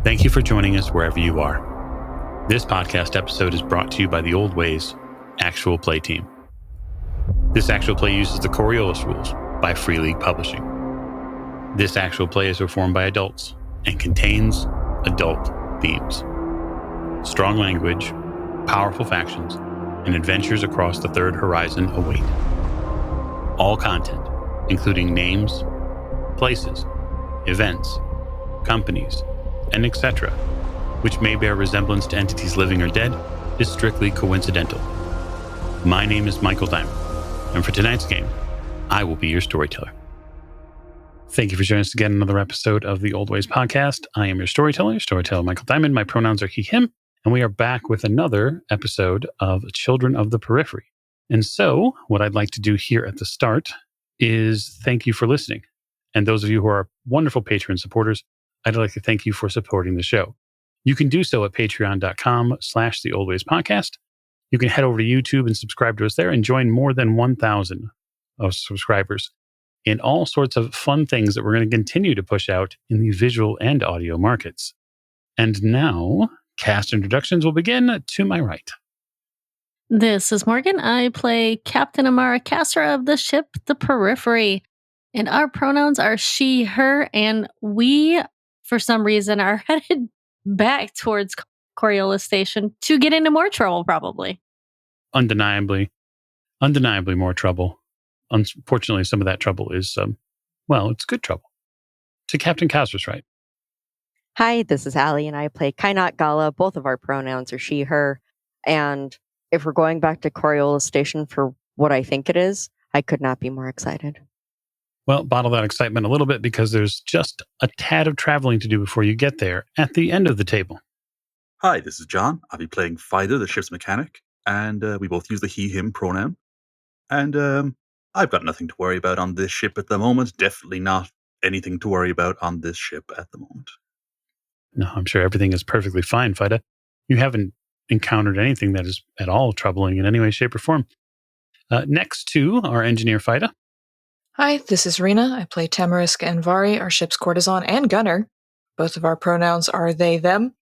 Thank you for joining us wherever you are. This podcast episode is brought to you by the Old Ways Actual Play team. This actual play uses the Coriolis rules by Free League Publishing. This actual play is performed by adults and contains adult themes. Strong language, powerful factions, and adventures across the third horizon await. All content, including names, places, events, companies, and etc., which may bear resemblance to entities living or dead, is strictly coincidental. My name is Michael Diamond, and for tonight's game, I will be your storyteller. Thank you for joining us again in another episode of the Old Ways podcast. I am your storyteller Michael Diamond. My pronouns are he, him, and we are back with another episode of Children of the Periphery. And so, what I'd like to do here at the start is thank you for listening. And those of you who are wonderful Patreon supporters, I'd like to thank you for supporting the show. You can do so at patreon.com/the Old Ways podcast. You can head over to YouTube and subscribe to us there and join more than 1,000 of subscribers in all sorts of fun things that we're going to continue to push out in the visual and audio markets. And now, cast introductions will begin to my right. This is Morgan. I play Captain Amara Castra of the ship The Periphery. And our pronouns are she, her, and we, for some reason, are headed back towards Coriolis Station to get into more trouble, probably. Undeniably more trouble. Unfortunately, some of that trouble is, it's good trouble. To Captain Castra's right. Hi, this is Allie, and I play Kainat Gala. Both of our pronouns are she, her. And if we're going back to Coriolis Station for what I think it is, I could not be more excited. Well, bottle that excitement a little bit because there's just a tad of traveling to do before you get there at the end of the table. Hi, this is John. I'll be playing Fida, the ship's mechanic, and we both use the he, him pronoun. And I've got nothing to worry about on this ship at the moment. Definitely not anything to worry about on this ship at the moment. No, I'm sure everything is perfectly fine, Fida. You haven't encountered anything that is at all troubling in any way, shape, or form. Next to our engineer, Fida. Hi, this is Rena. I play Tamarisk and Vari, our ship's courtesan and gunner. Both of our pronouns are they, them,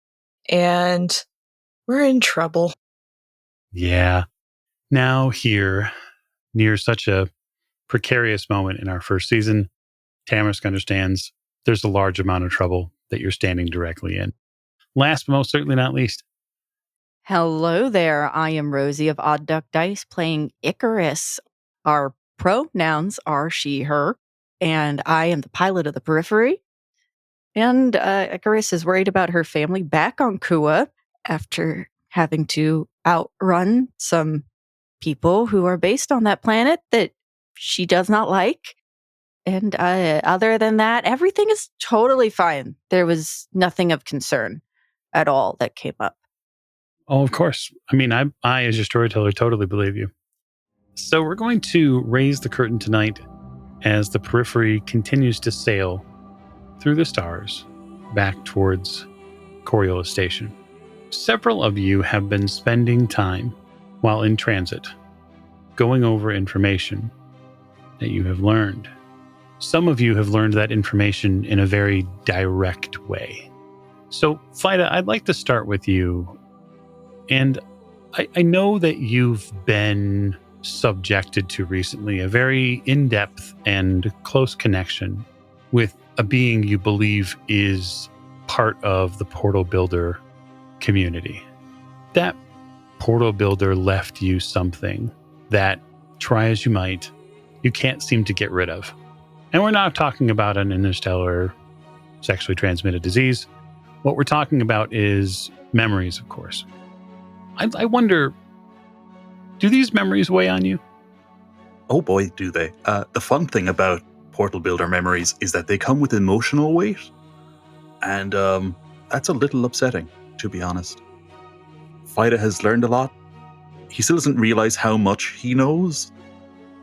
and we're in trouble. Yeah. Now here, near such a precarious moment in our first season, Tamarisk understands there's a large amount of trouble that you're standing directly in. Last but most certainly not least. Hello there. I am Rosie of Odd Duck Dice playing Icarus. Our pronouns are she, her, and I am the pilot of the Periphery. And Icarus is worried about her family back on Kua after having to outrun some people who are based on that planet that she does not like. And other than that, everything is totally fine. There was nothing of concern at all that came up. Oh, of course. I mean, I as your storyteller, totally believe you. So we're going to raise the curtain tonight as the Periphery continues to sail through the stars back towards Coriolis Station. Several of you have been spending time while in transit, going over information that you have learned. Some of you have learned that information in a very direct way. So, Fida, I'd like to start with you. And I know that you've been subjected to recently a very in-depth and close connection with a being you believe is part of the Portal Builder community. That Portal Builder left you something that, try as you might, you can't seem to get rid of. And we're not talking about an interstellar sexually transmitted disease. What we're talking about is memories, of course. I wonder, do these memories weigh on you? Oh boy, do they. The fun thing about Portal Builder memories is that they come with emotional weight. And that's a little upsetting, to be honest. Fida has learned a lot. He still doesn't realize how much he knows.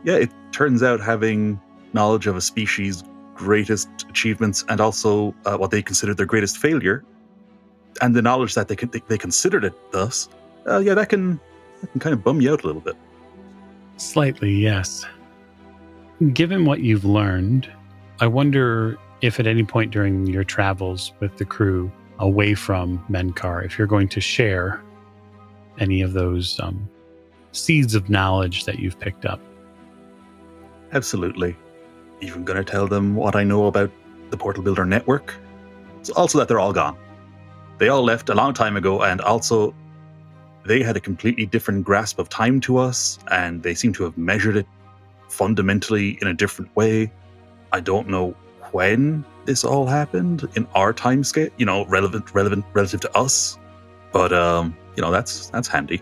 Yeah, it turns out having knowledge of a species' greatest achievements and also what they considered their greatest failure, and the knowledge that they considered it thus, that can kind of bum you out a little bit. Slightly, yes. Given what you've learned, I wonder if at any point during your travels with the crew away from Menkar, if you're going to share any of those seeds of knowledge that you've picked up. Absolutely. Even going to tell them what I know about the Portal Builder network. It's also that they're all gone. They all left a long time ago, and also they had a completely different grasp of time to us, and they seem to have measured it fundamentally in a different way. I don't know when this all happened in our time scale, relevant relative to us. But that's handy.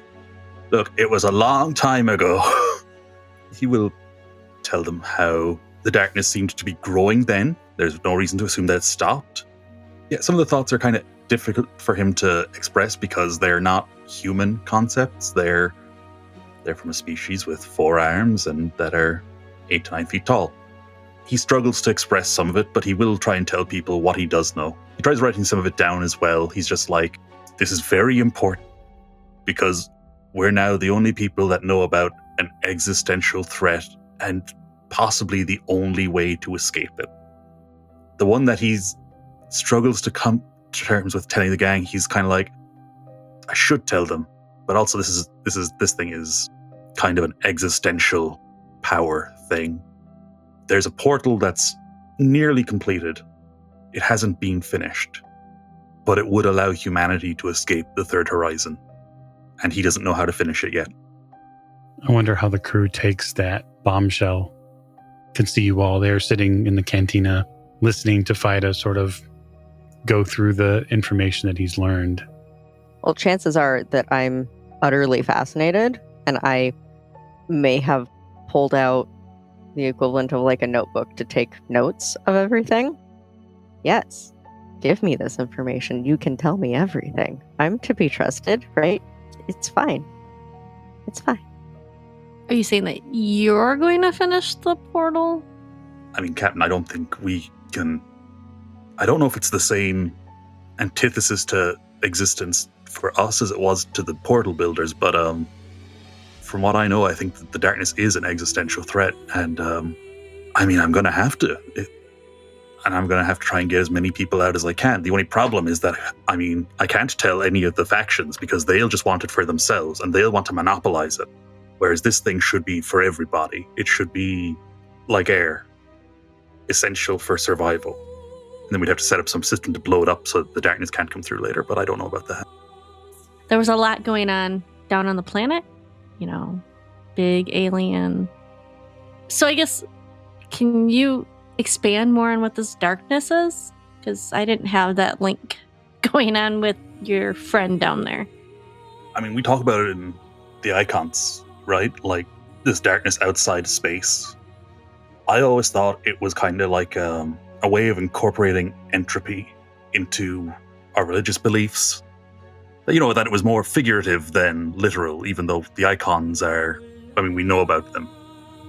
Look, it was a long time ago. He will tell them how the darkness seemed to be growing then. There's no reason to assume that it stopped. Yeah, some of the thoughts are kind of difficult for him to express because they're not human concepts. They're from a species with 4 arms and that are 8 to 9 feet tall. He struggles to express some of it, but he will try and tell people what he does know. He tries writing some of it down as well. He's just like, this is very important because we're now the only people that know about an existential threat and possibly the only way to escape it. The one that he struggles to come to terms with telling the gang, he's kind of like, I should tell them, but also this thing is kind of an existential power thing. There's a portal that's nearly completed. It hasn't been finished, but it would allow humanity to escape the third horizon, and he doesn't know how to finish it yet. I wonder how the crew takes that bombshell. Can see you all there sitting in the cantina, listening to Fida sort of go through the information that he's learned. Well, chances are that I'm utterly fascinated, and I may have pulled out the equivalent of like a notebook to take notes of everything. Yes, give me this information. You can tell me everything. I'm to be trusted, right? It's fine. It's fine. Are you saying that you're going to finish the portal? I mean, Captain, I don't think we can... I don't know if it's the same antithesis to existence for us as it was to the portal builders, but from what I know, I think that the darkness is an existential threat, and I'm going to have to. And I'm going to have to try and get as many people out as I can. The only problem is that, I can't tell any of the factions because they'll just want it for themselves, and they'll want to monopolize it. Whereas this thing should be for everybody. It should be like air, essential for survival. And then we'd have to set up some system to blow it up so the darkness can't come through later, but I don't know about that. There was a lot going on down on the planet. Big alien. So I guess, can you expand more on what this darkness is? Because I didn't have that link going on with your friend down there. We talk about it in the icons, right? Like this darkness outside space. I always thought it was kind of like a way of incorporating entropy into our religious beliefs. That it was more figurative than literal, even though the icons are, we know about them.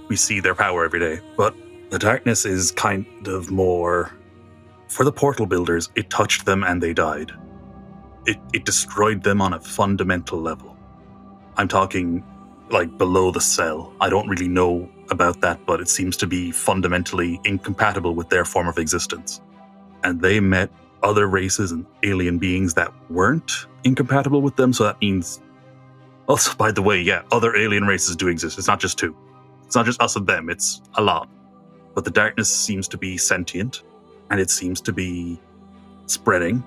We see their power every day. But the darkness is kind of more, for the portal builders, it touched them and they died. It destroyed them on a fundamental level. I'm talking like below the cell. I don't really know about that, but it seems to be fundamentally incompatible with their form of existence. And they met other races and alien beings that weren't incompatible with them, so that means... Also, by the way, yeah, other alien races do exist. It's not just 2. It's not just us and them, it's a lot. But the darkness seems to be sentient, and it seems to be spreading.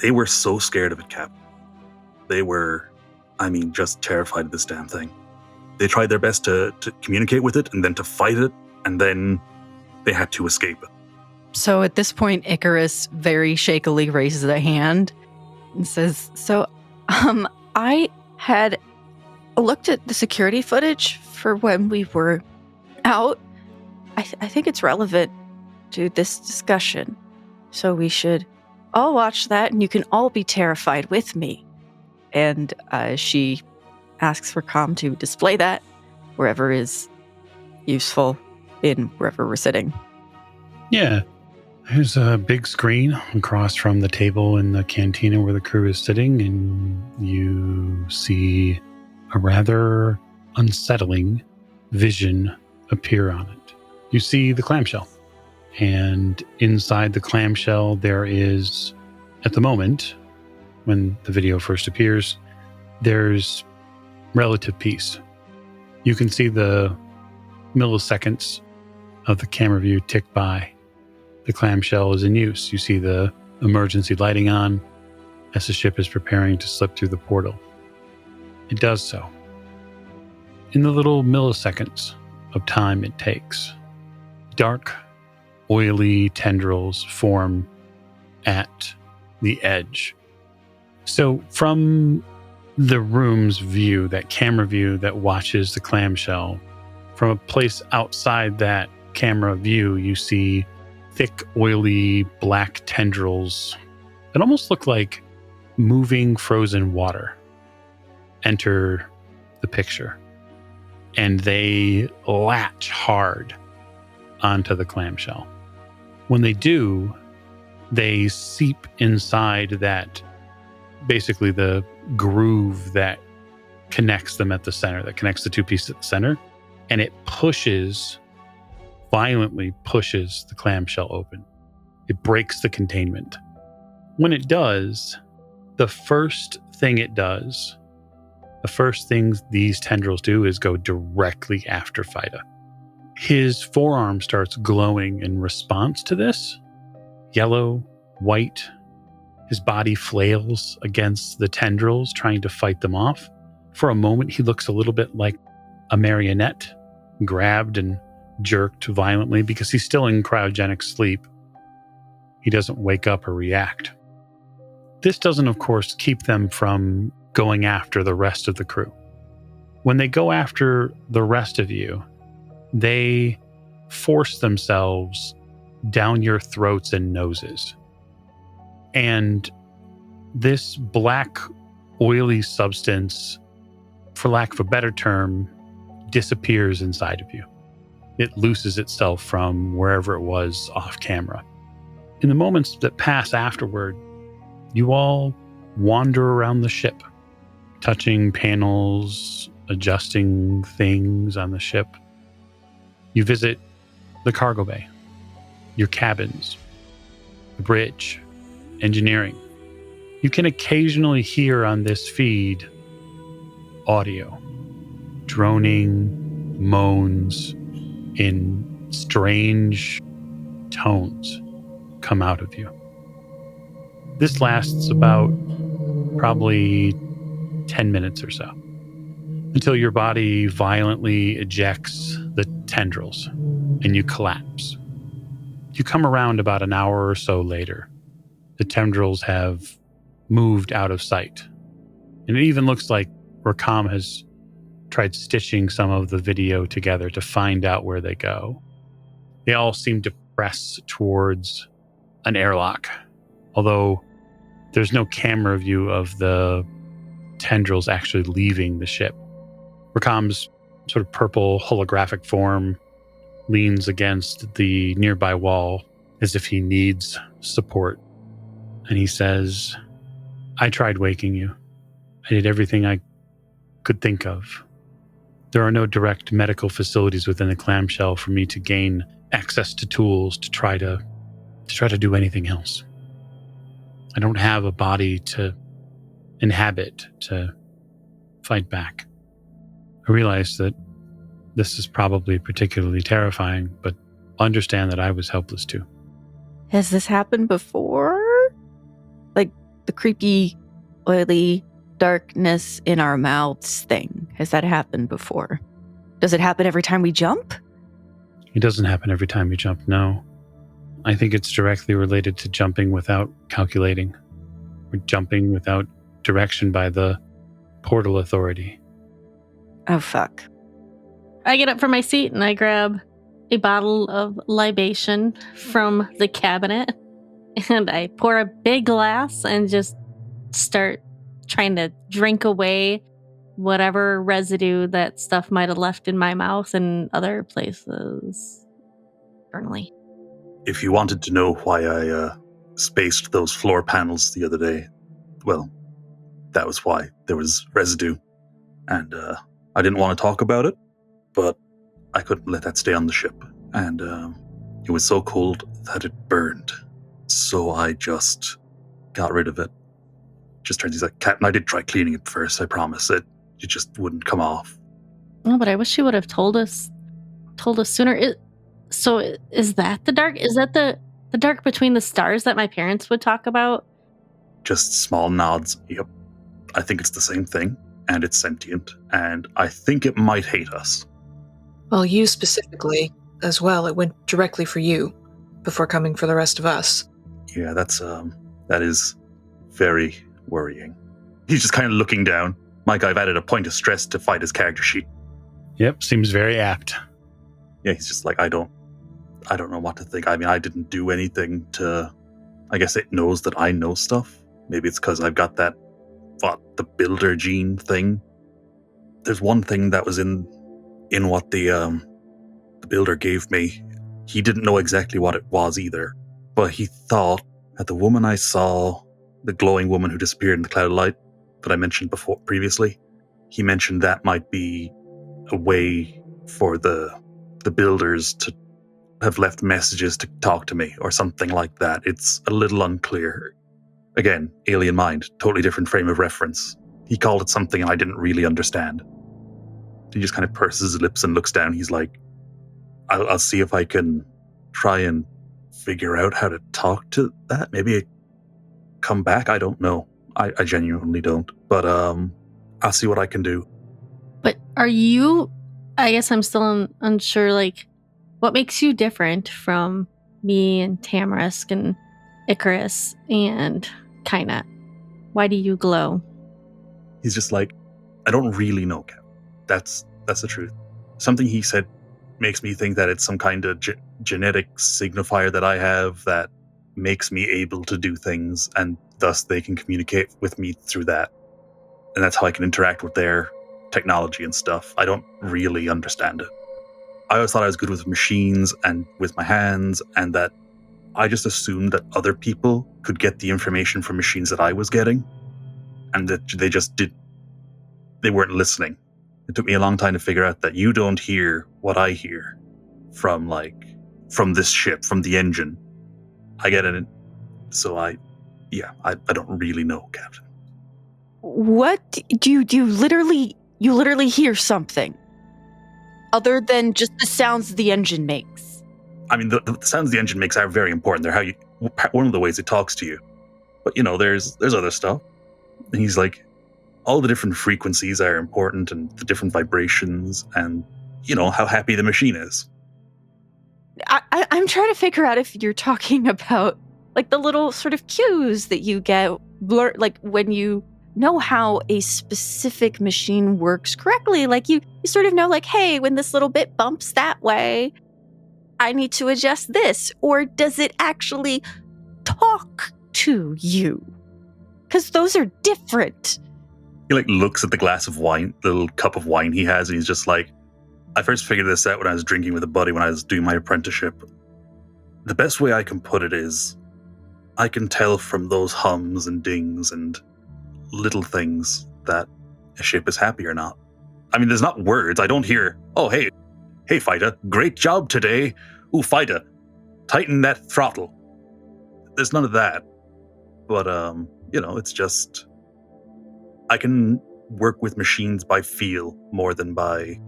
They were so scared of it, Cap. They were, just terrified of this damn thing. They tried their best to communicate with it, and then to fight it, and then they had to escape it. So at this point, Icarus very shakily raises a hand and says, I had looked at the security footage for when we were out. I think it's relevant to this discussion. So we should all watch that, and you can all be terrified with me. And she asks for comm to display that wherever is useful in wherever we're sitting. Yeah. There's a big screen across from the table in the cantina where the crew is sitting, and you see a rather unsettling vision appear on it. You see the clamshell, and inside the clamshell there is At the moment, when the video first appears, there's relative peace. You can see the milliseconds of the camera view tick by. The clamshell is in use. You see the emergency lighting on as the ship is preparing to slip through the portal. It does so. In the little milliseconds of time it takes, dark, oily tendrils form at the edge. So from the room's view, that camera view that watches the clamshell, from a place outside that camera view, you see thick, oily, black tendrils that almost look like moving frozen water enter the picture. And they latch hard onto the clamshell. When they do, they seep inside that, basically the groove that connects them at the center, that connects the two pieces at the center, and it violently pushes the clamshell open. It breaks the containment. When it does, the first thing these tendrils do is go directly after Fida. His forearm starts glowing in response to this. Yellow, white. His body flails against the tendrils, trying to fight them off. For a moment, he looks a little bit like a marionette, grabbed and jerked violently because he's still in cryogenic sleep. He doesn't wake up or react. This doesn't, of course, keep them from going after the rest of the crew. When they go after the rest of you, they force themselves down your throats and noses. And this black, oily substance, for lack of a better term, disappears inside of you. It looses itself from wherever it was off camera. In the moments that pass afterward, you all wander around the ship, touching panels, adjusting things on the ship. You visit the cargo bay, your cabins, the bridge, engineering. You can occasionally hear on this feed audio, droning moans in strange tones come out of you. This lasts about probably 10 minutes or so, until your body violently ejects the tendrils and you collapse. You come around about an hour or so later. The tendrils have moved out of sight. And it even looks like Rakam has tried stitching some of the video together to find out where they go. They all seem to press towards an airlock, although there's no camera view of the tendrils actually leaving the ship. Rakam's sort of purple holographic form leans against the nearby wall as if he needs support. And he says, "I tried waking you. I did everything I could think of. There are no direct medical facilities within the clamshell for me to gain access to tools to try to do anything else. I don't have a body to inhabit, to fight back. I realize that this is probably particularly terrifying, but understand that I was helpless too." Has this happened before? Like the creepy, oily darkness in our mouths thing. Has that happened before? Does it happen every time we jump? It doesn't happen every time you jump, no. I think it's directly related to jumping without calculating, or jumping without direction by the portal authority. Oh, fuck. I get up from my seat and I grab a bottle of libation from the cabinet and I pour a big glass and just start trying to drink away whatever residue that stuff might have left in my mouth and other places internally. If you wanted to know why I spaced those floor panels the other day, well, that was why. There was residue, and I didn't want to talk about it, but I couldn't let that stay on the ship, and it was so cold that it burned. So I just got rid of it. Just turns, he's like, Captain, I did try cleaning it first, I promise. It just wouldn't come off. Oh, but I wish you would have told us sooner. So is that the dark? Is that the dark between the stars that my parents would talk about? Just small nods. Yep. I think it's the same thing, and it's sentient, and I think it might hate us. Well, you specifically as well. It went directly for you before coming for the rest of us. Yeah, that is very worrying. He's just kind of looking down. Mike, I've added a point of stress to Fida's character sheet. Yep, seems very apt. Yeah, he's just like, I don't know what to think. I mean, I didn't do anything to... I guess it knows that I know stuff. Maybe it's because I've got that, the builder gene thing. There's one thing that was in what the builder gave me. He didn't know exactly what it was either, but he thought that the woman I saw, the glowing woman who disappeared in the cloud of light that I mentioned previously, he mentioned that might be a way for the builders to have left messages to talk to me or something like that. It's a little unclear. Again, alien mind, totally different frame of reference. He called it something I didn't really understand. He just kind of purses his lips and looks down. He's like, I'll see if I can try and figure out how to talk to that. Maybe it come back. I don't know. I genuinely don't. But I'll see what I can do. But are you... I guess I'm still unsure, like, what makes you different from me and Tamarisk and Icarus and Kaina? Why do you glow? He's just like, I don't really know, Cap. That's the truth. Something he said makes me think that it's some kind of genetic signifier that I have that makes me able to do things, and thus they can communicate with me through that. And that's how I can interact with their technology and stuff. I don't really understand it. I always thought I was good with machines and with my hands, and that I just assumed that other people could get the information from machines that I was getting, and that they weren't listening. It took me a long time to figure out that you don't hear what I hear from this ship, from the engine. I get it. So I don't really know, Captain. What do you literally hear something other than just the sounds the engine makes? I mean, the sounds the engine makes are very important. They're one of the ways it talks to you. But there's other stuff. And he's like, all the different frequencies are important, and the different vibrations, and how happy the machine is. I'm trying to figure out if you're talking about like the little sort of cues that you get, like when you know how a specific machine works correctly. Like you sort of know, like, hey, when this little bit bumps that way, I need to adjust this. Or does it actually talk to you? Because those are different. He looks at the glass of wine, the little cup of wine he has, and he's just like, I first figured this out when I was drinking with a buddy when I was doing my apprenticeship. The best way I can put it is, I can tell from those hums and dings and little things that a ship is happy or not. I mean, there's not words. I don't hear, oh, hey, Fida, great job today. Ooh, Fida, tighten that throttle. There's none of that. But, it's just, I can work with machines by feel more than by,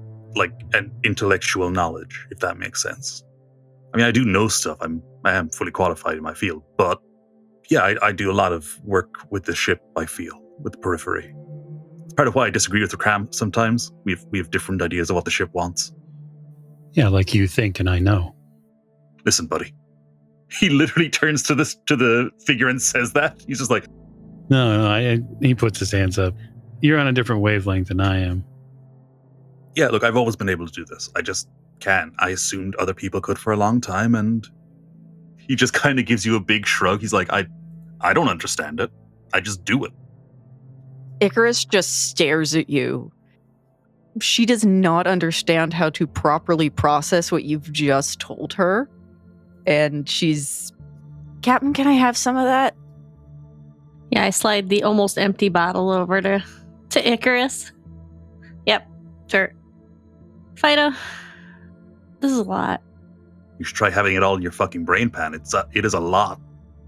an intellectual knowledge, if that makes sense. I mean, I do know stuff. I am fully qualified in my field, but yeah, I do a lot of work with the ship by feel, with the periphery. It's part of why I disagree with the Cram sometimes. We have different ideas of what the ship wants. Yeah, like you think and I know. Listen, buddy. He literally turns to the figure and says that. He's just like, No, he puts his hands up. You're on a different wavelength than I am. Yeah, look, I've always been able to do this. I just can. I assumed other people could for a long time, and he just kind of gives you a big shrug. He's like, I don't understand it. I just do it. Icarus just stares at you. She does not understand how to properly process what you've just told her. And she's, Captain, can I have some of that? Yeah, I slide the almost empty bottle over to Icarus. Yep, sure. Fido, this is a lot. You should try having it all in your fucking brain pan. It is a lot.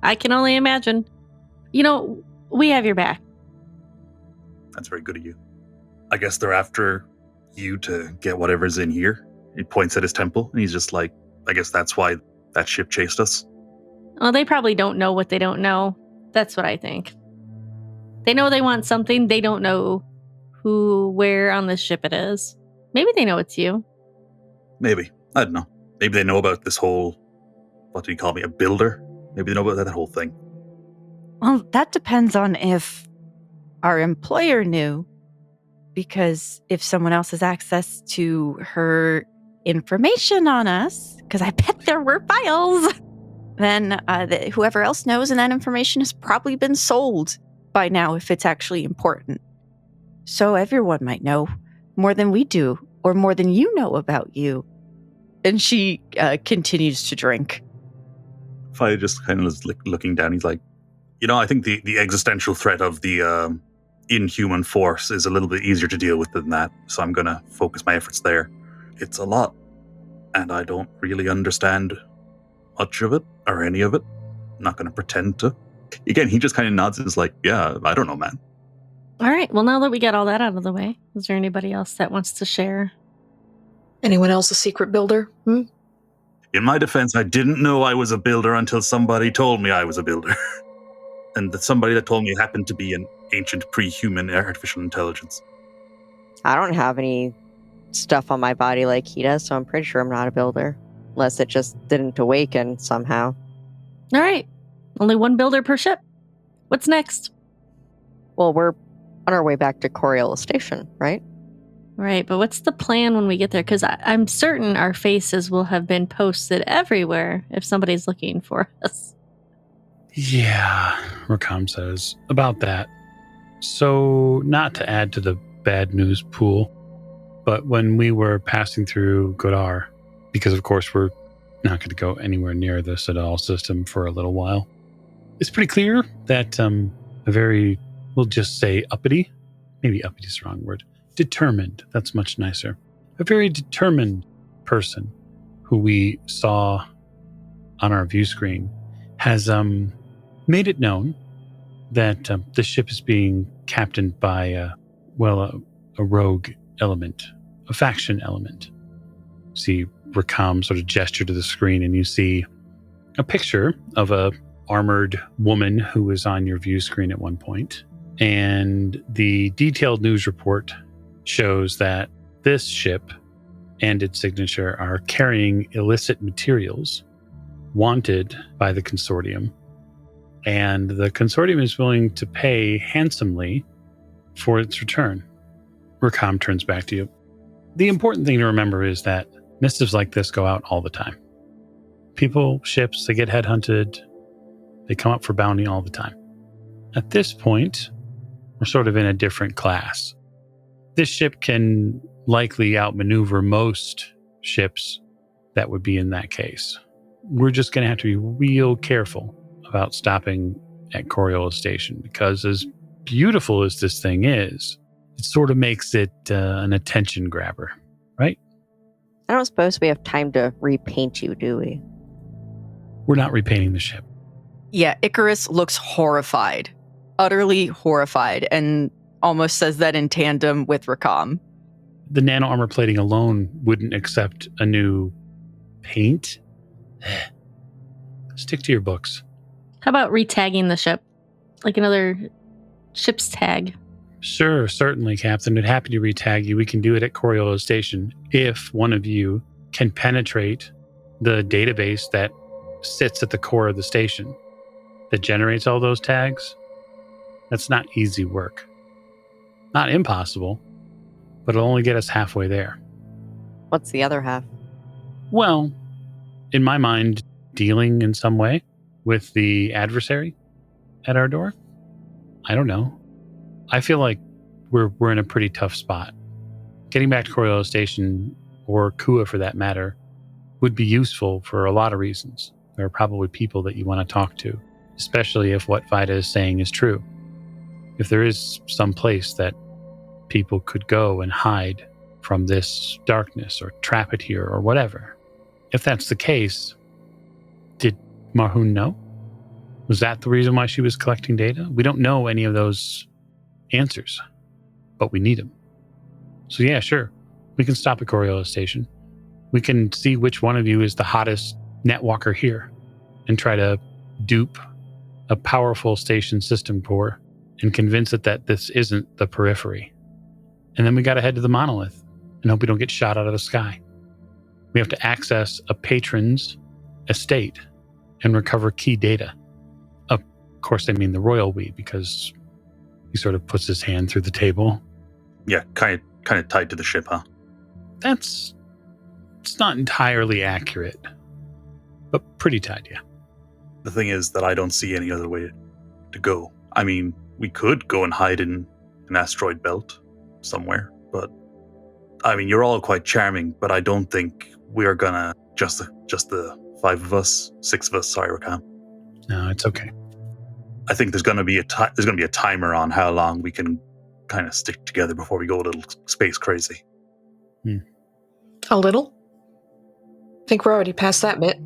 I can only imagine. We have your back. That's very good of you. I guess they're after you to get whatever's in here. He points at his temple, and he's just like, I guess that's why that ship chased us. Well, they probably don't know what they don't know. That's what I think. They know they want something. They don't know where on this ship it is. Maybe they know it's you. Maybe. I don't know. Maybe they know about this whole, what do you call me, a builder? Maybe they know about that whole thing. Well, that depends on if our employer knew, because if someone else has access to her information on us, because I bet there were files, then whoever else knows, and that information has probably been sold by now if it's actually important. So everyone might know more than we do, or more than you know about you. And she continues to drink. Faya just kind of is looking down. He's like, I think the existential threat of the inhuman force is a little bit easier to deal with than that. So I'm going to focus my efforts there. It's a lot, and I don't really understand much of it or any of it. I'm not going to pretend to. Again, he just kind of nods and is like, yeah, I don't know, man. All right. Well, now that we got all that out of the way, is there anybody else that wants to share? Anyone else a secret builder? In my defense, I didn't know I was a builder until somebody told me I was a builder. And that somebody that told me happened to be an ancient pre-human artificial intelligence. I don't have any stuff on my body like he does, so I'm pretty sure I'm not a builder. Unless it just didn't awaken somehow. All right. Only one builder per ship. What's next? Well, we're on our way back to Coriolis Station, right? Right, but what's the plan when we get there? Because I'm certain our faces will have been posted everywhere if somebody's looking for us. Yeah, Rakam says about that. So, not to add to the bad news pool, but when we were passing through Godar, because of course we're not going to go anywhere near the Citadel system for a little while, it's pretty clear that a very, we'll just say uppity, maybe uppity is the wrong word, determined, that's much nicer. A very determined person who we saw on our view screen has made it known that the ship is being captained by a rogue element, a faction element. See Rakam sort of gesture to the screen, and you see a picture of a armored woman who was on your view screen at one point. And the detailed news report shows that this ship and its signature are carrying illicit materials wanted by the consortium. And the consortium is willing to pay handsomely for its return. Rakam turns back to you. The important thing to remember is that missives like this go out all the time. People, ships, they get headhunted. They come up for bounty all the time. At this point, we're sort of in a different class. This ship can likely outmaneuver most ships that would be in that case. We're just going to have to be real careful about stopping at Coriolis Station, because as beautiful as this thing is, it sort of makes it an attention grabber, right? I don't suppose we have time to repaint you, do we? We're not repainting the ship. Yeah, Icarus looks horrified, utterly horrified, and almost says that in tandem with Rakam. The nano armor plating alone wouldn't accept a new paint. Stick to your books. How about retagging the ship? Like another ship's tag. Sure, certainly, Captain. I'd happy to retag you. We can do it at Coriolis Station if one of you can penetrate the database that sits at the core of the station that generates all those tags. That's not easy work. Not impossible, but it'll only get us halfway there. What's the other half? Well, in my mind, dealing in some way with the adversary at our door. I don't know. I feel like we're in a pretty tough spot. Getting back to Coriolis Station, or Kua for that matter, would be useful for a lot of reasons. There are probably people that you want to talk to, especially if what Vida is saying is true. If there is some place that people could go and hide from this darkness or trap it here or whatever. If that's the case, did Marhun know? Was that the reason why she was collecting data? We don't know any of those answers, but we need them. So yeah, sure. We can stop at Coriolis Station. We can see which one of you is the hottest netwalker here and try to dupe a powerful station system core and convince it that this isn't the Periphery. And then we got to head to the monolith and hope we don't get shot out of the sky. We have to access a patron's estate and recover key data. Of course, I mean the royal we, because he sort of puts his hand through the table. Yeah, kind of tied to the ship, huh? It's not entirely accurate, but pretty tight, yeah. The thing is that I don't see any other way to go. I mean, we could go and hide in an asteroid belt somewhere, but I mean, you're all quite charming, but I don't think we're gonna just the 5 of us, 6 of us. Sorry, Rakam. No, it's okay. I think there's gonna be a timer on how long we can kind of stick together before we go a little space crazy. A little? Think we're already past that bit.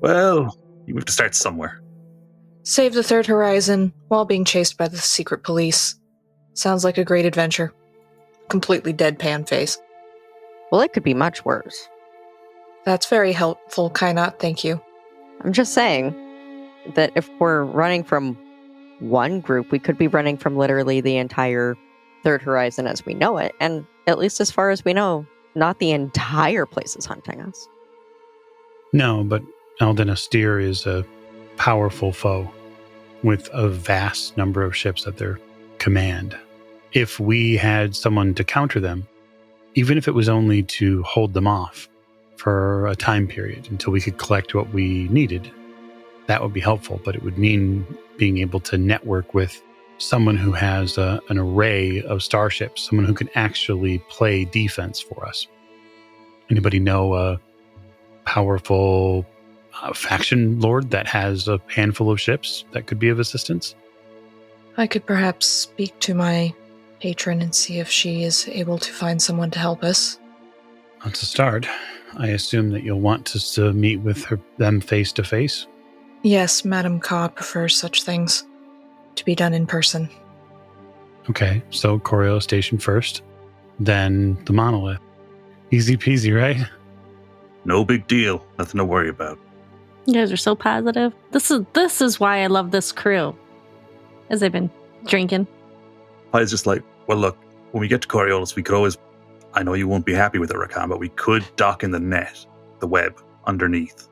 Well, you have to start somewhere. Save the third horizon while being chased by the secret police. Sounds like a great adventure. Completely deadpan face. Well, it could be much worse. That's very helpful, Kainat, thank you. I'm just saying that if we're running from one group, we could be running from literally the entire third horizon as we know it. And at least as far as we know, not the entire place is hunting us. No, but Eldon Astir is a powerful foe with a vast number of ships at their command. If we had someone to counter them, even if it was only to hold them off for a time period until we could collect what we needed, that would be helpful. But it would mean being able to network with someone who has an array of starships, someone who can actually play defense for us. Anybody know a powerful faction lord that has a handful of ships that could be of assistance? I could perhaps speak to my patron and see if she is able to find someone to help us. That's a start. I assume that you'll want us to meet with them face to face. Yes, Madame Ka prefers such things to be done in person. Okay, so Coriolis Station first, then the monolith. Easy peasy, right? No big deal. Nothing to worry about. You guys are so positive. This is why I love this crew. As I've been drinking. I was just like, well, look, when we get to Coriolis, we could always, I know you won't be happy with it, Rakam, but we could dock in the net, the web, underneath.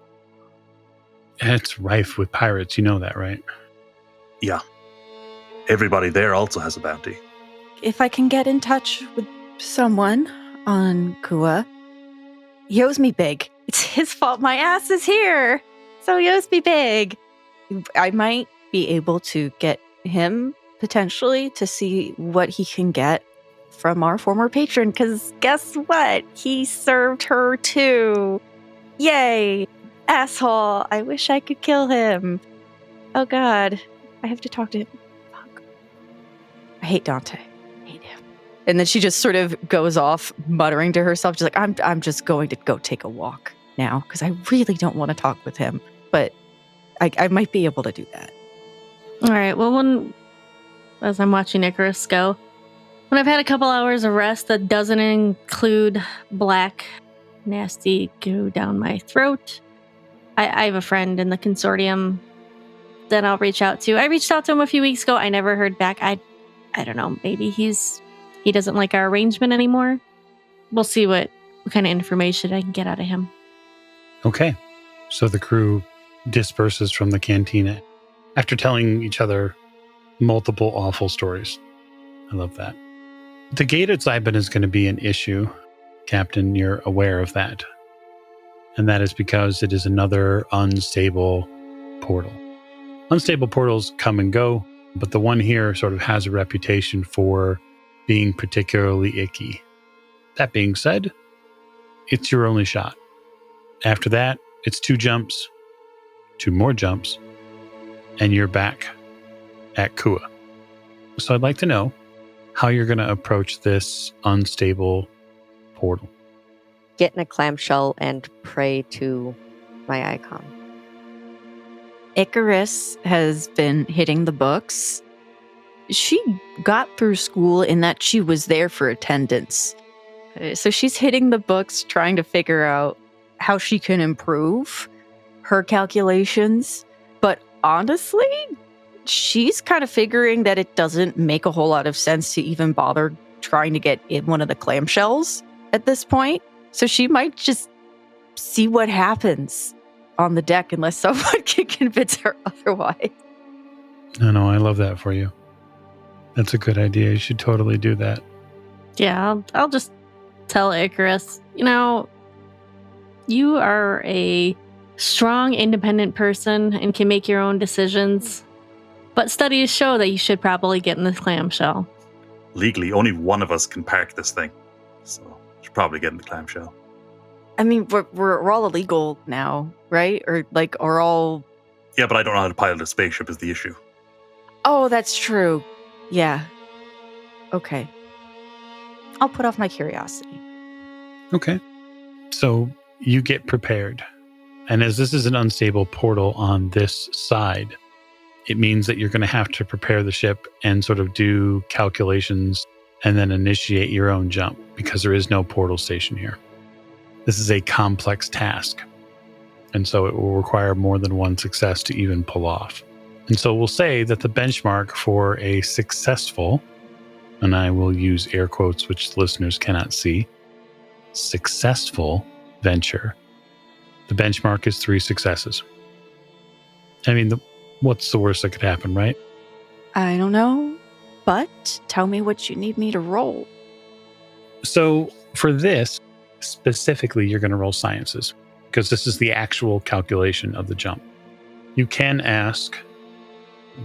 It's rife with pirates, you know that, right? Yeah. Everybody there also has a bounty. If I can get in touch with someone on Kua, he owes me big. It's his fault my ass is here. So he owes me big. I might be able to get him potentially to see what he can get from our former patron, because guess what? He served her too. Yay. Asshole. I wish I could kill him. Oh god. I have to talk to him. Fuck. I hate Dante. I hate him. And then she just sort of goes off muttering to herself. She's like, I'm just going to go take a walk now because I really don't want to talk with him. But I might be able to do that. All right. Well, as I'm watching Icarus go, when I've had a couple hours of rest that doesn't include black, nasty goo down my throat, I have a friend in the consortium that I'll reach out to. I reached out to him a few weeks ago. I never heard back. I don't know. Maybe he doesn't like our arrangement anymore. We'll see what kind of information I can get out of him. Okay. So the crew disperses from the cantina after telling each other multiple awful stories. I love that. The gate at Zyben is going to be an issue, Captain. You're aware of that. And that is because it is another unstable portal. Unstable portals come and go, but the one here sort of has a reputation for being particularly icky. That being said, it's your only shot. After that, it's 2 jumps, 2 more jumps, and you're back at Kua. So I'd like to know how you're going to approach this unstable portal. Get in a clamshell and pray to my icon. Icarus has been hitting the books. She got through school in that she was there for attendance. So she's hitting the books, trying to figure out how she can improve her calculations. But honestly, she's kind of figuring that it doesn't make a whole lot of sense to even bother trying to get in one of the clamshells at this point. So she might just see what happens on the deck unless someone can convince her otherwise. No, I love that for you. That's a good idea. You should totally do that. Yeah, I'll just tell Icarus, you are a strong, independent person and can make your own decisions. But studies show that you should probably get in the clamshell. Legally, only one of us can park this thing. So, should probably get in the clamshell. I mean, we're all illegal now, right? Or are all... Yeah, but I don't know how to pilot a spaceship is the issue. Oh, that's true. Yeah. Okay. I'll put off my curiosity. Okay. So you get prepared. And as this is an unstable portal on this side, it means that you're going to have to prepare the ship and sort of do calculations and then initiate your own jump because there is no portal station here. This is a complex task. And so it will require more than one success to even pull off. And so we'll say that the benchmark for a successful, and I will use air quotes, which listeners cannot see, successful venture, the benchmark is 3 successes. I mean, what's the worst that could happen, right? I don't know, but tell me what you need me to roll. So for this, specifically, you're going to roll sciences because this is the actual calculation of the jump. You can ask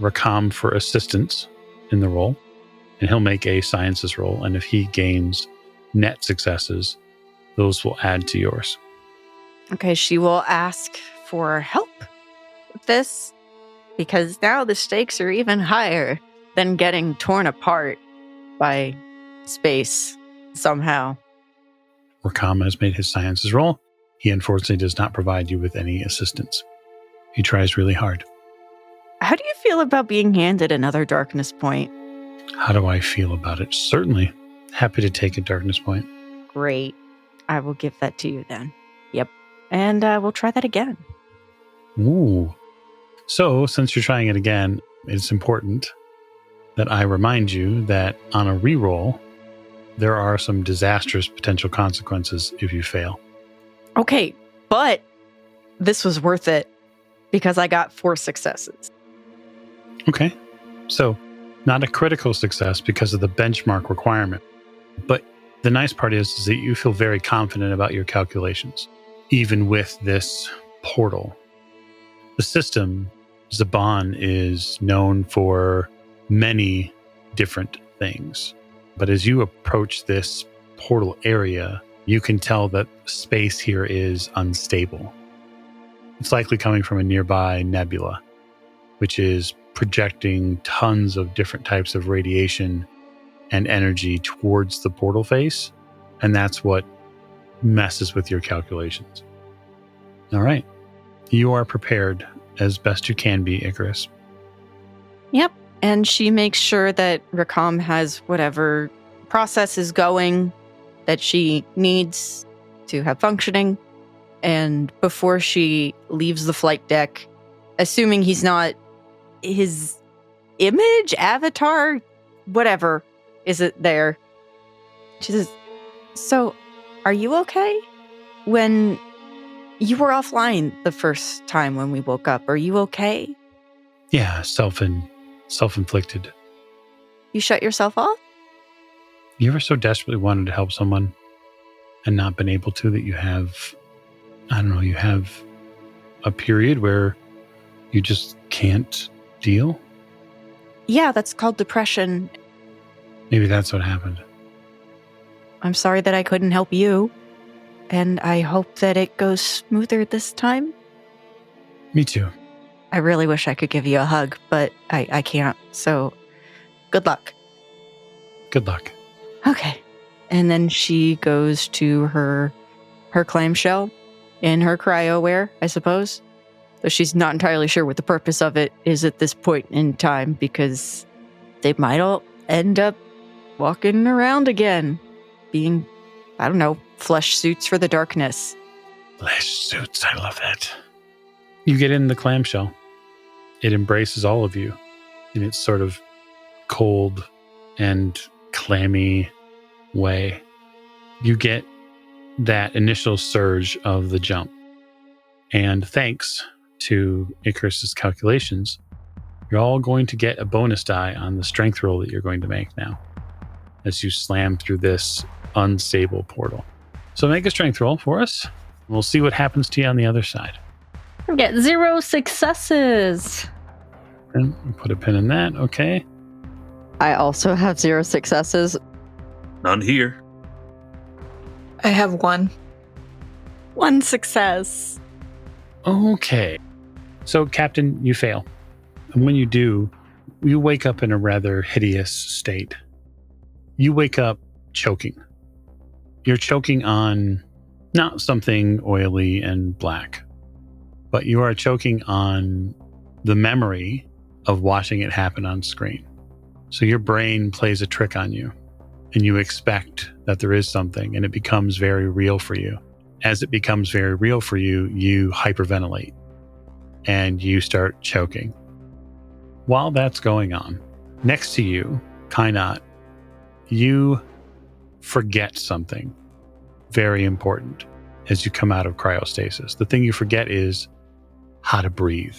Rakam for assistance in the roll, and he'll make a sciences roll. And if he gains net successes, those will add to yours. Okay, she will ask for help with this because now the stakes are even higher than getting torn apart by space somehow. Rakam has made his sciences roll. He unfortunately does not provide you with any assistance. He tries really hard. How do you feel about being handed another darkness point? How do I feel about it? Certainly happy to take a darkness point. Great. I will give that to you then. Yep. And we'll try that again. Ooh. So, since you're trying it again, it's important that I remind you that on a reroll, there are some disastrous potential consequences if you fail. Okay, but this was worth it because I got 4 successes. Okay. So, not a critical success because of the benchmark requirement. But the nice part is that you feel very confident about your calculations, even with this portal. The system, Zaban, is known for many different things. But as you approach this portal area, you can tell that space here is unstable. It's likely coming from a nearby nebula, which is projecting tons of different types of radiation and energy towards the portal face. And that's what messes with your calculations. All right. You are prepared as best you can be, Icarus. Yep. And she makes sure that Rakam has whatever process is going that she needs to have functioning. And before she leaves the flight deck, assuming he's not his image, avatar, whatever, is it there? She says, so, are you okay? When you were offline the first time when we woke up, are you okay? Yeah, self-inflicted. You shut yourself off? You ever so desperately wanted to help someone and not been able to that you have, you have a period where you just can't deal? Yeah, that's called depression. Maybe that's what happened. I'm sorry that I couldn't help you. And I hope that it goes smoother this time. Me too. I really wish I could give you a hug, but I can't. So, good luck. Good luck. Okay. And then she goes to her clamshell in her cryoware, I suppose. Though she's not entirely sure what the purpose of it is at this point in time, because they might all end up walking around again, being, I don't know, flesh suits for the darkness. Flesh suits, I love that. You get in the clamshell. It embraces all of you in its sort of cold and clammy way. You get that initial surge of the jump. And thanks to Icarus's calculations, you're all going to get a bonus die on the strength roll that you're going to make now as you slam through this unstable portal. So make a strength roll for us. We'll see what happens to you on the other side. Get 0 successes. And put a pin in that. Okay. I also have 0 successes. None here. I have 1. 1 success. Okay. So, Captain, you fail. And when you do, you wake up in a rather hideous state. You wake up choking. You're choking on not something oily and black, but you are choking on the memory of watching it happen on screen. So your brain plays a trick on you, and you expect that there is something, and it becomes very real for you. As it becomes very real for you, you hyperventilate, and you start choking. While that's going on, next to you, Kainat, you forget something very important as you come out of cryostasis. The thing you forget is how to breathe.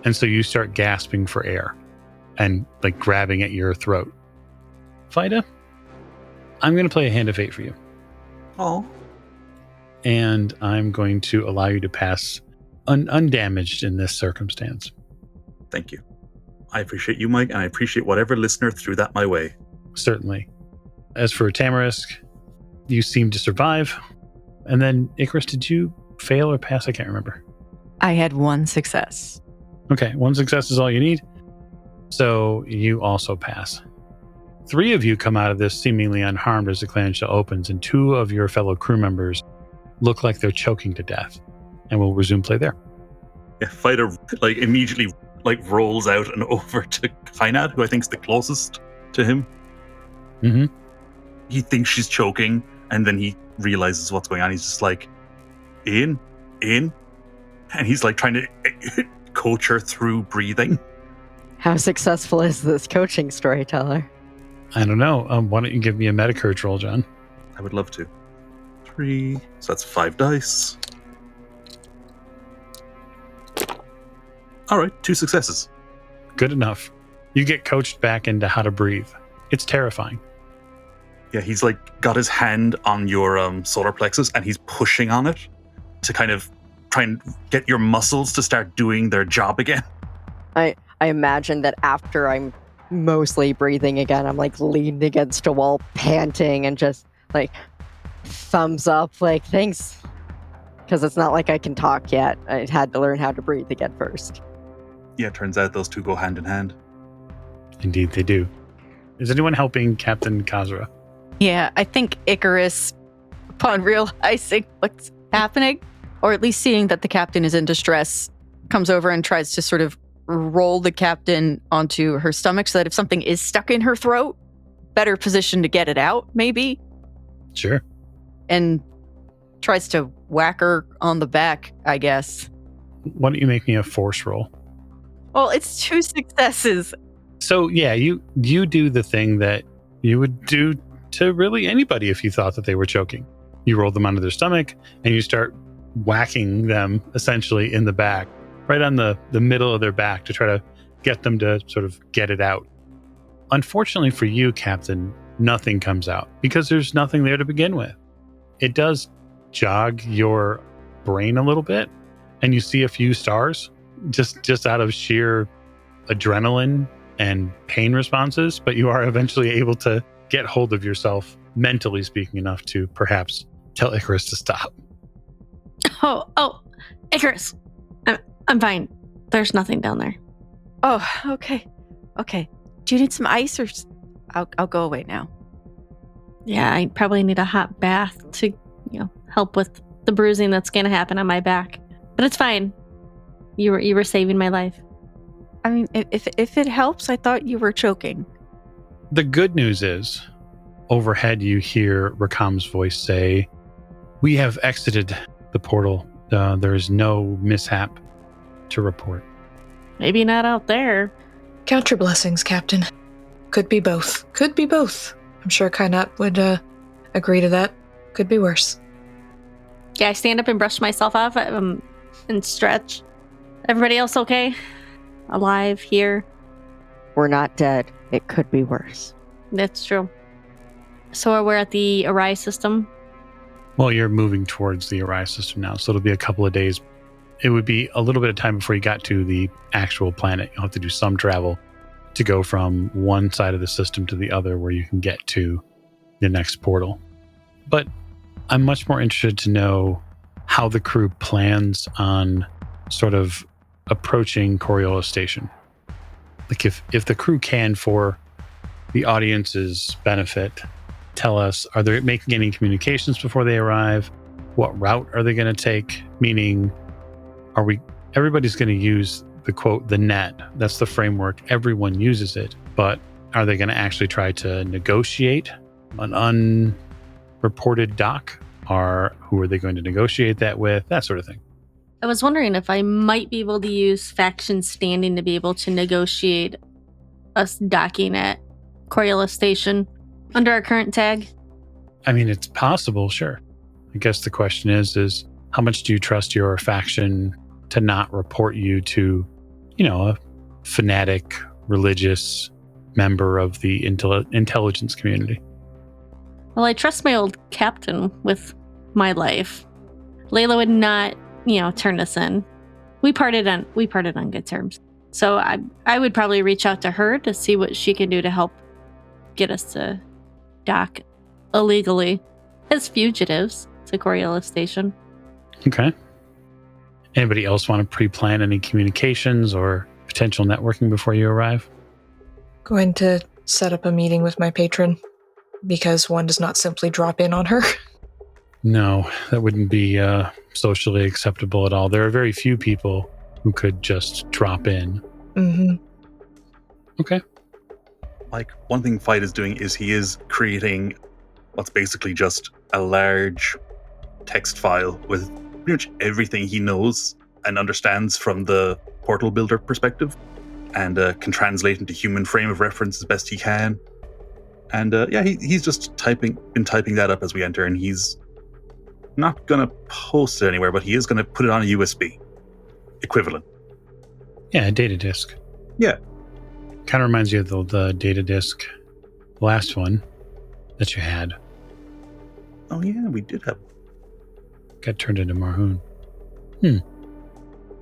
And so you start gasping for air and like grabbing at your throat. Vida, I'm going to play a hand of fate for you. Oh. And I'm going to allow you to pass undamaged in this circumstance. Thank you. I appreciate you, Mike, and I appreciate whatever listener threw that my way. Certainly. As for Tamarisk, you seem to survive. And then, Icarus, did you fail or pass? I can't remember. I had 1 success. Okay, 1 success is all you need. So you also pass. 3 of you come out of this seemingly unharmed as the clan shell opens, and 2 of your fellow crew members look like they're choking to death. And we'll resume play there. Yeah, Fighter immediately rolls out and over to Kainat, who I think is the closest to him. Mm-hmm. He thinks she's choking, and then he realizes what's going on. He's just like, in, and he's like trying to coach her through breathing. How successful is this coaching storyteller? I don't know. Why don't you give me a Metacourage roll, John? I would love to. 3, so that's 5 dice. All right, 2 successes. Good enough. You get coached back into how to breathe. It's terrifying. Yeah, he's got his hand on your solar plexus, and he's pushing on it to kind of try and get your muscles to start doing their job again. I imagine that after I'm mostly breathing again, I'm leaned against a wall, panting, and just thumbs up, thanks. Because it's not like I can talk yet. I had to learn how to breathe again first. Yeah, it turns out those 2 go hand in hand. Indeed, they do. Is anyone helping Captain Kazra? Yeah, I think Icarus, upon realizing what's happening, or at least seeing that the captain is in distress, comes over and tries to sort of roll the captain onto her stomach so that if something is stuck in her throat, better position to get it out, maybe. Sure. And tries to whack her on the back, I guess. Why don't you make me a force roll? Well, it's 2 successes. So, yeah, you do the thing that you would do to really anybody if you thought that they were choking. You roll them onto their stomach, and you start whacking them essentially in the back, right on the middle of their back to try to get them to sort of get it out. Unfortunately for you, Captain, nothing comes out because there's nothing there to begin with. It does jog your brain a little bit, and you see a few stars just out of sheer adrenaline and pain responses, but you are eventually able to get hold of yourself, mentally speaking, enough to perhaps tell Icarus to stop. Oh, Icarus, I'm fine. There's nothing down there. Oh, okay. Do you need some ice, or I'll go away now? Yeah, I probably need a hot bath to, help with the bruising that's going to happen on my back. But it's fine. You were saving my life. I mean, if it helps, I thought you were choking. The good news is, overhead you hear Rakam's voice say, "We have exited the portal. There is no mishap to report." Maybe not out there. Count your blessings, Captain. Could be both. Could be both. I'm sure Kainat would agree to that. Could be worse. Yeah, I stand up and brush myself off and stretch. Everybody else okay? Alive here? We're not dead. It could be worse. That's true. So we're at the Arise system. Well, you're moving towards the Arise system now, so it'll be a couple of days. It would be a little bit of time before you got to the actual planet. You'll have to do some travel to go from one side of the system to the other where you can get to the next portal. But I'm much more interested to know how the crew plans on sort of approaching Coriolis Station. Like if the crew can, for the audience's benefit, tell us, are they making any communications before they arrive? What route are they going to take? Meaning, everybody's going to use the quote, the net. That's the framework. Everyone uses it. But are they going to actually try to negotiate an unreported dock? Or who are they going to negotiate that with? That sort of thing. I was wondering if I might be able to use faction standing to be able to negotiate us docking at Coriolis Station under our current tag. I mean, it's possible, sure. I guess the question is how much do you trust your faction to not report you to, a fanatic, religious member of the intelligence community? Well, I trust my old captain with my life. Layla would not, turn us in. We parted on good terms. So I would probably reach out to her to see what she can do to help get us to dock illegally as fugitives to Coriolis Station. Okay. Anybody else want to pre-plan any communications or potential networking before you arrive? Going to set up a meeting with my patron, because one does not simply drop in on her. No, that wouldn't be socially acceptable at all. There are very few people who could just drop in. Mm-hmm. Okay. Like, one thing Fight is doing is he is creating what's basically just a large text file with pretty much everything he knows and understands from the portal builder perspective, and can translate into human frame of reference as best he can. And he's just been typing that up as we enter, and he's not going to post it anywhere, but he is going to put it on a USB equivalent. Yeah, a data disk. Yeah. Kind of reminds you of the data disk, the last one that you had. Oh yeah, we did have. Got turned into Marhoon.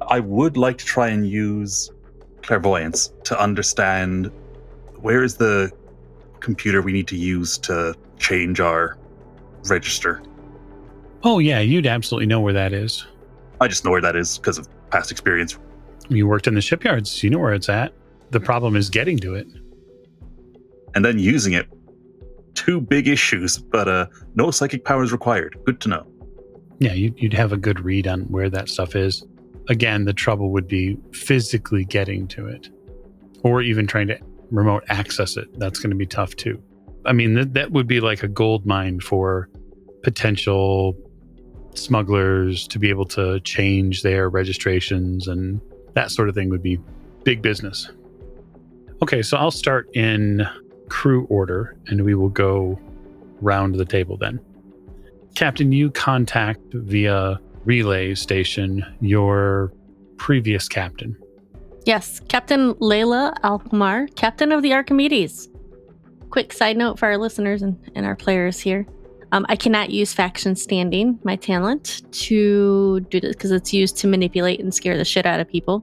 I would like to try and use clairvoyance to understand where is the computer we need to use to change our register. Oh yeah, you'd absolutely know where that is. I just know where that is because of past experience. You worked in the shipyards. You know where it's at. The problem is getting to it. And then using it. Two big issues, but no psychic powers required. Good to know. Yeah, you'd have a good read on where that stuff is. Again, the trouble would be physically getting to it, or even trying to remote access it. That's going to be tough too. I mean, that would be like a gold mine for potential smugglers to be able to change their registrations, and that sort of thing would be big business. Okay, so I'll start in crew order, and we will go round the table then. Captain, you contact via relay station your previous captain. Yes, Captain Layla Alkmaar, captain of the Archimedes. Quick side note for our listeners and our players here. I cannot use faction standing, my talent, to do this because it's used to manipulate and scare the shit out of people.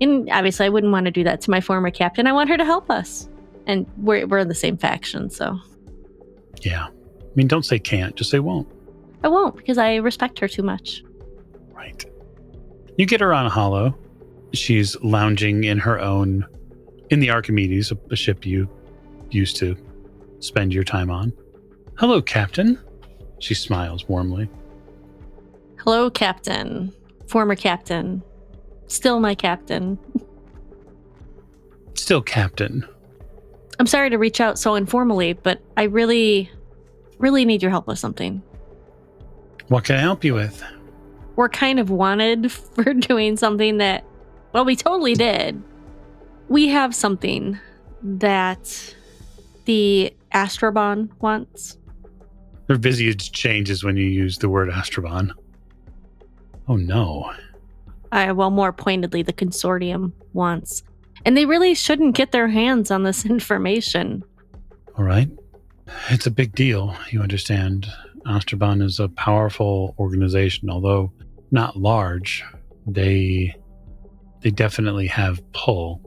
And obviously, I wouldn't want to do that to my former captain. I want her to help us. And we're in the same faction, so. Yeah. I mean, don't say can't, just say won't. I won't, because I respect her too much. Right. You get her on Hollow. She's lounging in the Archimedes, a ship you used to spend your time on. Hello, Captain. She smiles warmly. Hello, Captain. Former Captain. Still my captain. Still captain. I'm sorry to reach out so informally, but I really, really need your help with something. What can I help you with? We're kind of wanted for doing something that, well, we totally did. We have something that the Astrobon wants. Their visage changes when you use the word Astrobon. Oh no. Well, more pointedly, the consortium wants. And they really shouldn't get their hands on this information. All right. It's a big deal, you understand. Astrobon is a powerful organization, although not large. They definitely have pull.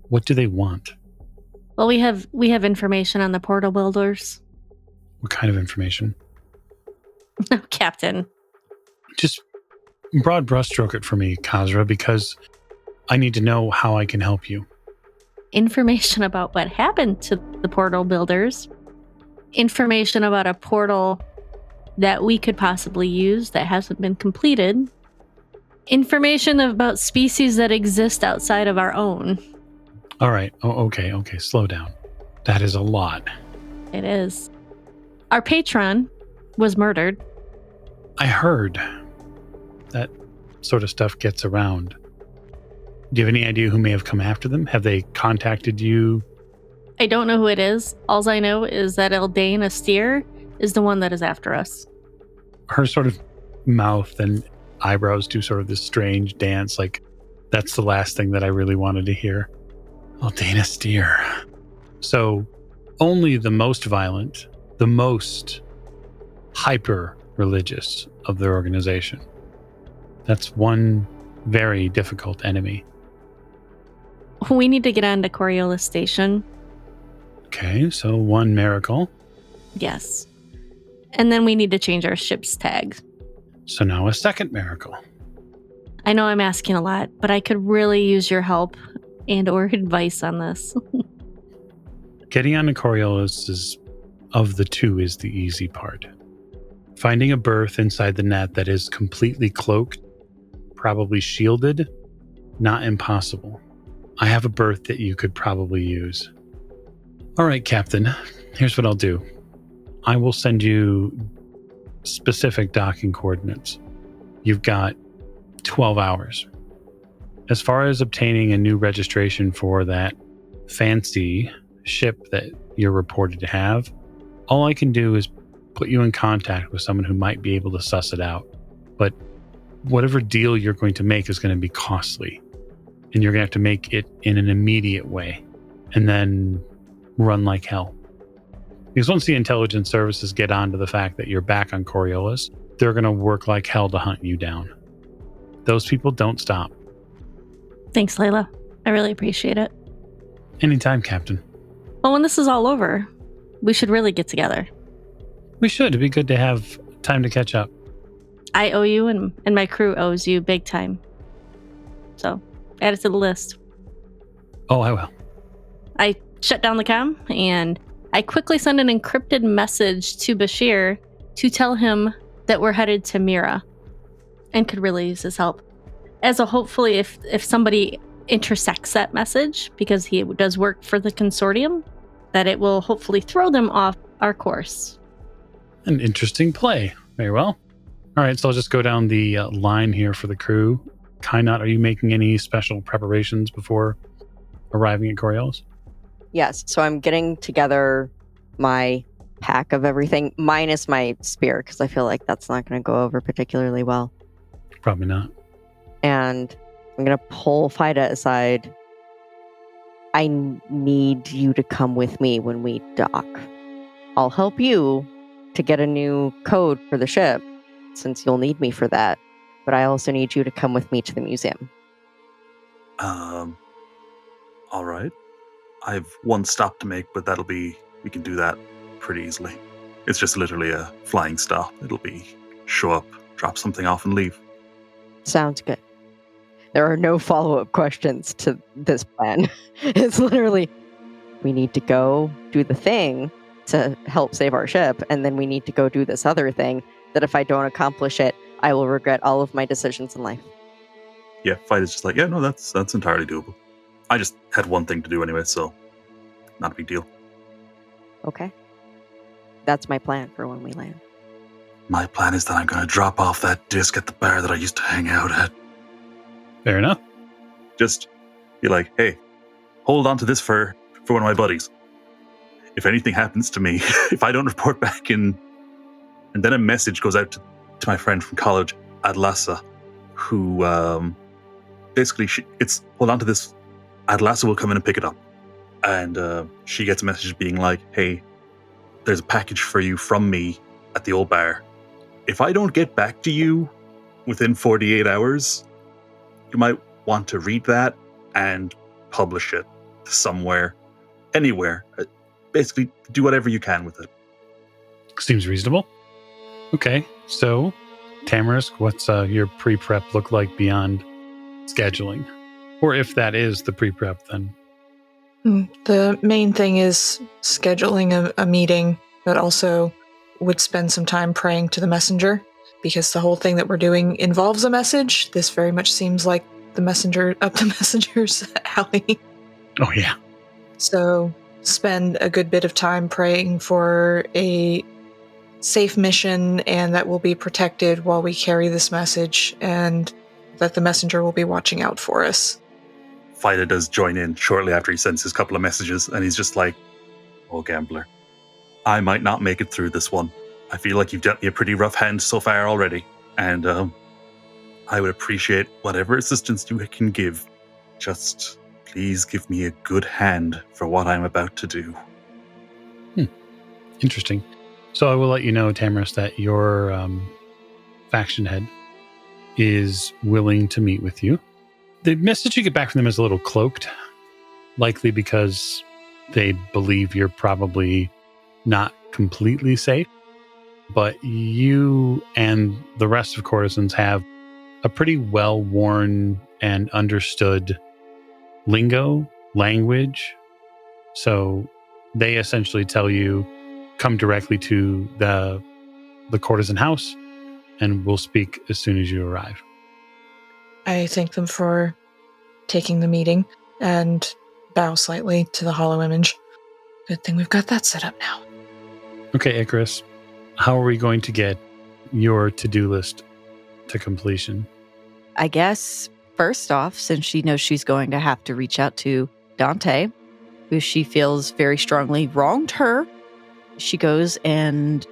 What do they want? Well, we have information on the portal builders. What kind of information? No, Captain. Just broad brushstroke it for me, Kazra, because I need to know how I can help you. Information about what happened to the portal builders. Information about a portal that we could possibly use that hasn't been completed. Information about species that exist outside of our own. All right. Oh, okay. Slow down. That is a lot. It is. Our patron was murdered. I heard that sort of stuff gets around. Do you have any idea who may have come after them? Have they contacted you? I don't know who it is. All I know is that Eldain Astir is the one that is after us. Her sort of mouth and eyebrows do sort of this strange dance. Like, that's the last thing that I really wanted to hear. Eldain Astir. So, only the most violent, the most hyper-religious of their organization. That's one very difficult enemy. We need to get on to Coriolis Station. Okay, so one miracle. Yes. And then we need to change our ship's tags. So now a second miracle. I know I'm asking a lot, but I could really use your help and or advice on this. Getting onto Coriolis of the two is the easy part. Finding a berth inside the net that is completely cloaked, probably shielded, not impossible. I have a berth that you could probably use. All right, Captain, here's what I'll do. I will send you specific docking coordinates. You've got 12 hours. As far as obtaining a new registration for that fancy ship that you're reported to have, all I can do is put you in contact with someone who might be able to suss it out. But whatever deal you're going to make is going to be costly. And you're going to have to make it in an immediate way. And then run like hell. Because once the intelligence services get onto the fact that you're back on Coriolis, they're going to work like hell to hunt you down. Those people don't stop. Thanks, Layla. I really appreciate it. Anytime, Captain. Well, when this is all over, we should really get together. We should. It'd be good to have time to catch up. I owe you, and my crew owes you big time. So, add it to the list. Oh, I will. I shut down the comm, and I quickly send an encrypted message to Bashir to tell him that we're headed to Mira and could really use his help. As a hopefully, if somebody intersects that message, because he does work for the consortium, that it will hopefully throw them off our course. An interesting play. Very well. All right, so I'll just go down the line here for the crew. Kynot, are you making any special preparations before arriving at Coriolis? Yes, so I'm getting together my pack of everything, minus my spear, because I feel like that's not going to go over particularly well. Probably not. And I'm going to pull Fida aside. I need you to come with me when we dock. I'll help you to get a new code for the ship, since you'll need me for that. But I also need you to come with me to the museum. All right. I've one stop to make, but we can do that pretty easily. It's just literally a flying stop. It'll be show up, drop something off, and leave. Sounds good. There are no follow-up questions to this plan. It's literally, we need to go do the thing to help save our ship, and then we need to go do this other thing that if I don't accomplish it, I will regret all of my decisions in life. Yeah, Fight is just like, yeah, no, that's entirely doable. I just had one thing to do anyway, so not a big deal. Okay. That's my plan for when we land. My plan is that I'm going to drop off that disc at the bar that I used to hang out at. Fair enough. Just be like, hey, hold on to this for one of my buddies. If anything happens to me, if I don't report back in... And then a message goes out to my friend from college, Adlasa, who basically, it's hold on to this. Adlasa will come in and pick it up. And she gets a message being like, hey, there's a package for you from me at the old bar. If I don't get back to you within 48 hours, you might want to read that and publish it somewhere, anywhere. Basically, do whatever you can with it. Seems reasonable. Okay, so Tamarisk, what's your pre-prep look like beyond scheduling? Or if that is the pre-prep, then... The main thing is scheduling a meeting, but also would spend some time praying to the messenger, because the whole thing that we're doing involves a message. This very much seems like the messenger up the messenger's alley. Oh, yeah. So spend a good bit of time praying for a safe mission and that we'll be protected while we carry this message, and that the messenger will be watching out for us. Fida does join in shortly after he sends his couple of messages, and he's just like, oh, gambler, I might not make it through this one. I feel like you've dealt me a pretty rough hand so far already, and I would appreciate whatever assistance you can give. Just please give me a good hand for what I'm about to do. Interesting. So I will let you know, Tamarisk, that your faction head is willing to meet with you. The message you get back from them is a little cloaked, likely because they believe you're probably not completely safe. But you and the rest of courtesans have a pretty well-worn and understood language. So they essentially tell you, come directly to the courtesan house, and we'll speak as soon as you arrive. I thank them for taking the meeting and bow slightly to the hollow image. Good thing we've got that set up now. Okay, Icarus, how are we going to get your to-do list to completion? I guess, first off, since she knows she's going to have to reach out to Dante, who she feels very strongly wronged her, she goes and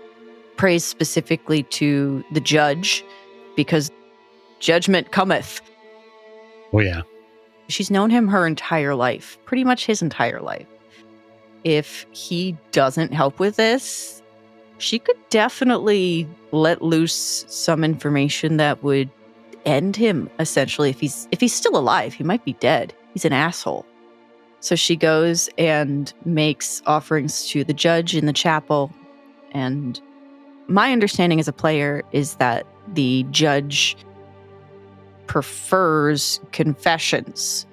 prays specifically to the judge, because judgment cometh. Oh, yeah. She's known him her entire life, pretty much his entire life. If he doesn't help with this, she could definitely let loose some information that would end him, essentially. If he's still alive, he might be dead. He's an asshole. So she goes and makes offerings to the judge in the chapel. And my understanding as a player is that the judge prefers confessions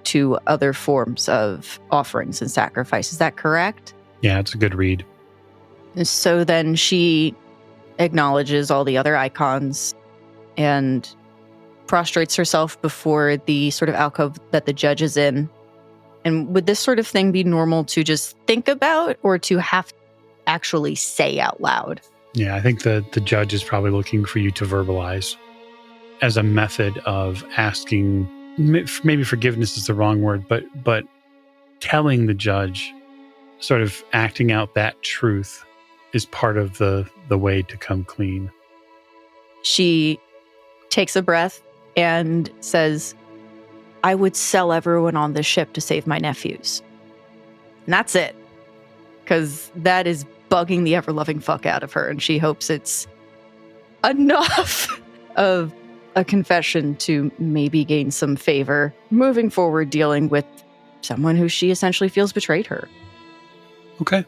to other forms of offerings and sacrifice. Is that correct? Yeah, it's a good read. So then she acknowledges all the other icons and prostrates herself before the sort of alcove that the judge is in. And would this sort of thing be normal to just think about, or to have to actually say out loud? Yeah, I think the judge is probably looking for you to verbalize as a method of asking, maybe forgiveness is the wrong word, but telling the judge, sort of acting out that truth is part of the way to come clean. She takes a breath and says, I would sell everyone on this ship to save my nephews. And that's it. Because that is bugging the ever-loving fuck out of her, and she hopes it's enough of a confession to maybe gain some favor moving forward, dealing with someone who she essentially feels betrayed her. Okay.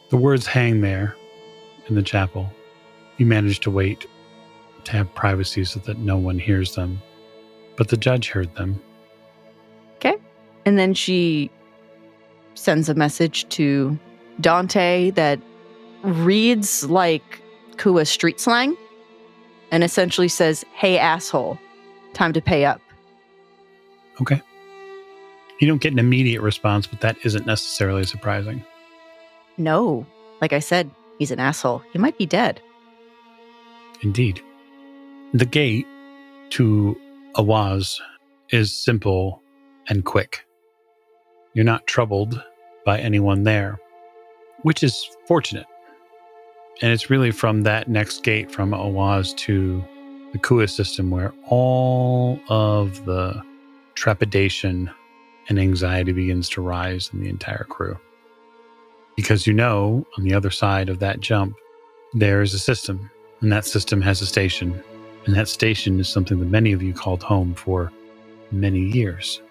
The words hang there in the chapel. You manage to wait to have privacy so that no one hears them. But the judge heard them. Okay. And then she sends a message to Dante that reads like Kua street slang and essentially says, hey, asshole, time to pay up. Okay. You don't get an immediate response, but that isn't necessarily surprising. No, like I said, he's an asshole. He might be dead. Indeed. The gate to Awaz is simple and quick. You're not troubled by anyone there, which is fortunate. And it's really from that next gate from Awaz to the Kua system where all of the trepidation and anxiety begins to rise in the entire crew. Because you know, on the other side of that jump, there is a system, and that system has a station. And that station is something that many of you called home for many years.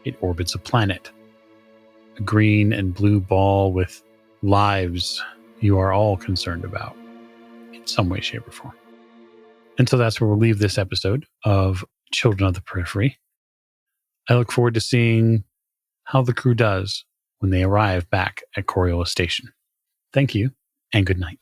It orbits a planet, a green and blue ball with lives you are all concerned about in some way, shape, or form. And so that's where we'll leave this episode of Children of the Periphery. I look forward to seeing how the crew does when they arrive back at Coriolis Station. Thank you, and good night.